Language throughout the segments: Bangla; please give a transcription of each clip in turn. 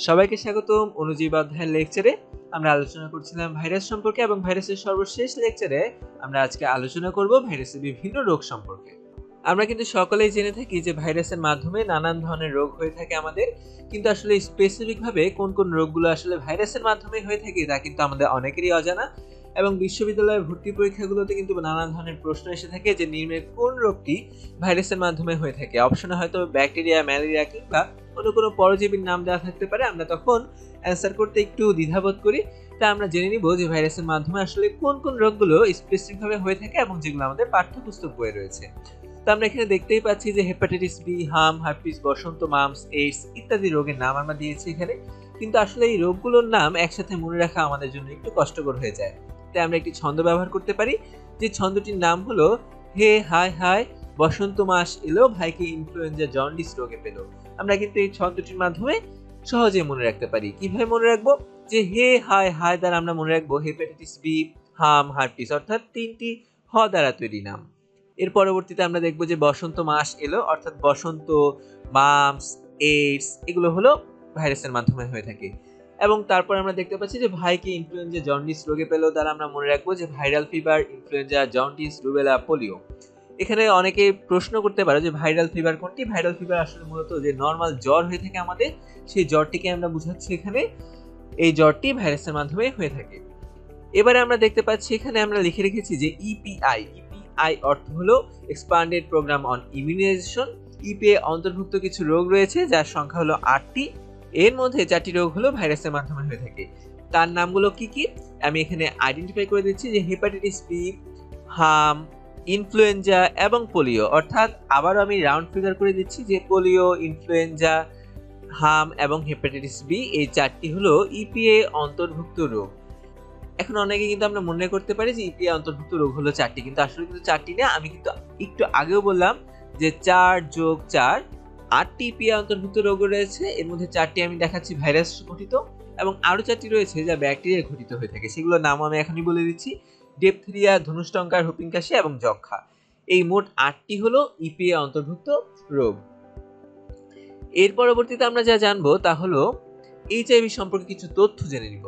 সবাইকে স্বাগতম। অনুজীব অধ্যায়ের লেকচারে আমরা আলোচনা করছিলাম ভাইরাস সম্পর্কে এবং ভাইরাসের সর্বশেষ লেকচারে আমরা আজকে আলোচনা করব ভাইরাসের বিভিন্ন রোগ সম্পর্কে। আমরা কিন্তু সকলেই জেনে থাকি যে ভাইরাসের মাধ্যমে নানান ধরনের রোগ হয়ে থাকে আমাদের, কিন্তু আসলে স্পেসিফিক ভাবে কোন কোন রোগগুলো আসলে ভাইরাসের মাধ্যমে হয়ে থাকে তা কিন্তু আমাদের অনেকেরই অজানা। এবং বিশ্ববিদ্যালয়ের ভর্তি পরীক্ষাগুলোতে কিন্তু নানান ধরনের প্রশ্ন এসে থাকে যে নিম্নে কোন রোগটি ভাইরাসের মাধ্যমে হয়ে থাকে। অপশনে হয়তো ব্যাকটেরিয়া, ম্যালেরিয়া কিংবা অন্য কোনো পরজীবীর নাম দেওয়া থাকতে পারে। আমরা তখন অ্যান্সার করতে একটু দ্বিধাবোধ করি। তা আমরা জেনে নিব যে ভাইরাসের মাধ্যমে আসলে কোন কোন রোগগুলো স্পেসিফিকভাবে হয়ে থাকে এবং যেগুলো আমাদের পাঠ্যপুস্তক বইয়ে রয়েছে। তো আমরা এখানে দেখতেই পাচ্ছি যে হেপাটাইটিস বি, হাম, হার্পিস, বসন্ত, মাম্পস, এইডস ইত্যাদি রোগের নাম আমরা দিয়েছি এখানে। কিন্তু আসলে এই রোগগুলোর নাম একসাথে মনে রাখা আমাদের জন্য একটু কষ্টকর হয়ে যায়। তাই আমরা একটি ছন্দ ব্যবহার করতে পারি, যে ছন্দটির নাম হলো হে হায় হায় বসন্ত মাস এলো, ভাইকে ইনফ্লুয়েঞ্জা জন্ডিস রোগে পেল। আমরা কিন্তু এই ছন্দটির মাধ্যমে সহজে মনে রাখতে পারি। কিভাবে মনে রাখবো? যে হে হায় হায় দ্বারা আমরা মনে রাখবো হেপাটাইটিস বি, হাম, হার্পিস, অর্থাৎ তিনটি হ দ্বারা তৈরি নাম। এর পরবর্তীতে আমরা দেখবো যে বসন্ত মাস এলো, অর্থাৎ বসন্ত, মাম্পস, এইডস এগুলো হলো ভাইরাসের মাধ্যমে হয়ে থাকে। এবং তারপর আমরা দেখতে পাচ্ছি যে ভাইকে ইনফ্লুয়েঞ্জা জন্ডিস রোগে পেল দ্বারা আমরা মনে রাখবো যে viral fever, influenza, jaundice, rubella, polio. এখানে অনেকে প্রশ্ন করতে পারে যে ভাইরাল ফিভার কোনটি? ভাইরাল ফিভার আসলে মূলত যে নর্মাল জ্বর হয়ে থাকে আমাদের, সেই জ্বরটিকে আমরা বুঝাচ্ছি এখানে। এই জ্বরটি ভাইরাসের মাধ্যমে হয়ে থাকে। এবারে আমরা দেখতে পাচ্ছি এখানে আমরা লিখে রেখেছি যে ইপিআই অর্থ হলো expanded programme on immunization. EPI অন্তর্ভুক্ত কিছু রোগ রয়েছে যার সংখ্যা হলো 8টি। এর মধ্যে 4টি রোগ হলো ভাইরাসের মাধ্যমে হয়ে থাকে। তার নামগুলো কি কি আমি এখানে আইডেন্টিফাই করে দিচ্ছি, যে হেপাটাইটিস বি, হাম, ইনফ্লুয়েঞ্জা এবং পোলিও। অর্থাৎ আবারও আমি রাউন্ড ফিগার করে দিচ্ছি যে পোলিও, ইনফ্লুয়েঞ্জা, হাম এবং হেপাটাইটিস বি এই 4টি হলো ইপিআই অন্তর্ভুক্ত রোগ। এখন অনেকে কিন্তু আমরা মনে করতে পারি যে ইপিআই অন্তর্ভুক্ত রোগ হলো 4টি, কিন্তু আসলে কিন্তু 4টি না। আমি কিন্তু একটু আগেও বললাম যে 4 যোগ 4 8টি ইপিআই অন্তর্ভুক্ত রোগ রয়েছে। এর মধ্যে 4টি আমি দেখাচ্ছি ভাইরাস ঘটিত এবং আরো 4টি রয়েছে যা ব্যাকটেরিয়া ঘটিত হয়ে থাকে। সেগুলোর নাম আমি এখনই বলে দিচ্ছি, ডিপথেরিয়া, ধনুষ্টঙ্কার, হুপিং কাশি এবং যক্ষা। এই মোট 8টি হলো ইপিআই অন্তর্ভুক্ত রোগ। এর পরবর্তীতে আমরা যা জানবো তা হলো এইচআইভি সম্পর্কে কিছু তথ্য জেনে নিব।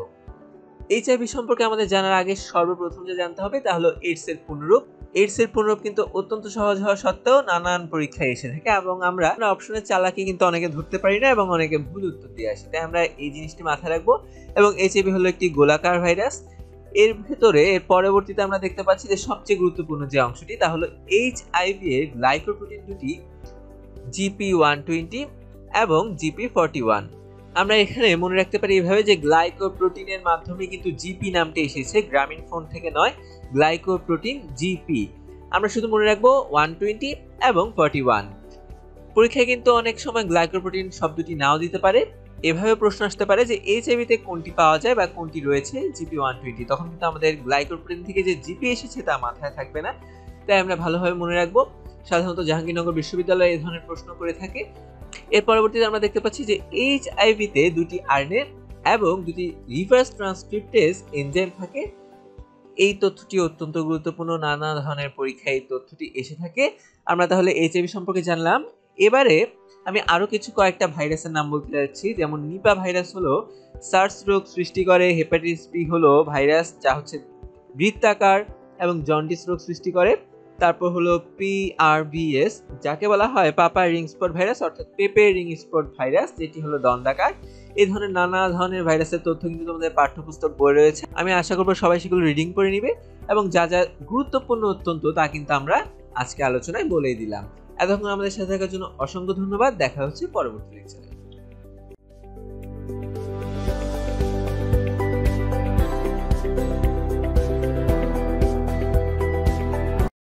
এইচআইভি সম্পর্কে আমাদের জানার আগে সর্বপ্রথম যে জানতে হবে তা হলো এইডস এর পুনরূপ। এইডস এর পুনরূপ কিন্তু অত্যন্ত সহজ হওয়া সত্ত্বেও নানান পরীক্ষায় এসে থাকে এবং আমরা অপশনের চালাকি কিন্তু অনেকে ধরতে পারি না এবং অনেকে ভুল উত্তর দিয়ে আসে। তাই আমরা এই জিনিসটি মাথায় রাখবো। এবং এইচআইভি হলো একটি গোলাকার ভাইরাস। এর ভেতরে এর পরবর্তীতে আমরা দেখতে পাচ্ছি যে সবচেয়ে গুরুত্বপূর্ণ যে অংশটি তা হলো এইচআইভি এর গ্লাইকোপ্রোটিন দুটি GP120 এবং GP41। আমরা এখানে মনে রাখতে পারি এইভাবে যে গ্লাইকোপ্রোটিনের মাধ্যমে কিন্তু জিপি নামটি এসেছে, গ্রামীণ ফোন থেকে নয়, গ্লাইকোপ্রোটিন জিপি। আমরা শুধু মনে রাখবো 120 এবং 41। পরীক্ষায় কিন্তু অনেক সময় গ্লাইকোপ্রোটিন শব্দটি নাও দিতে পারে। এভাবে প্রশ্ন আসতে পারে যে এইচআইভিতে কোনটি পাওয়া যায় বা কোনটি রয়েছে GP120, তখন কিন্তু আমাদের গ্লাইকোপ্রোটিন থেকে যে জিপি এসেছে তা মাথায় থাকবে না। তাই আমরা ভালোভাবে মনে রাখবো। সাধারণত জাহাঙ্গীরনগর বিশ্ববিদ্যালয়ে এই ধরনের প্রশ্ন করে থাকে। এর পরবর্তীতে আমরা দেখতে পাচ্ছি যে এইচআইভিতে দুটি আরএনএ এবং দুটি রিভার্স ট্রান্সক্রিপ্টেজ এনজাইম থাকে। এই তথ্যটি অত্যন্ত গুরুত্বপূর্ণ, নানা ধরনের পরীক্ষায় এই তথ্যটি এসে থাকে। আমরা তাহলে এইচআইভি সম্পর্কে জানলাম। এবারে আমি আরো কয়েকটা ভাইরাসের নাম বলতে যাচ্ছি। যেমন নিপা ভাইরাস হলো সার্স রোগ সৃষ্টি করে, হেপাটাইটিস বি হলো ভাইরাস যা হচ্ছে বৃত্তাকার এবং জন্ডিস রোগ সৃষ্টি করে। তারপর হলো PRVS যাকে বলা হয় পাপা রিং স্পট ভাইরাস, অর্থাৎ পেপে রিং স্পট ভাইরাস, যেটি হলো দন্দাকার। এই ধরনের নানা ধরনের ভাইরাসের তথ্য কিন্তু তোমাদের পাঠ্যপুস্তক বই রয়েছে। আমি আশা করবো সবাই সেগুলো রিডিং করে নিবে এবং যা যা গুরুত্বপূর্ণ অত্যন্ত তা কিন্তু আমরা আজকে আলোচনায় বলেই দিলাম। এতক্ষণ আমাদের সাথে থাকার জন্য অসংখ্য ধন্যবাদ। দেখা হচ্ছে পরবর্তী লেকচারে।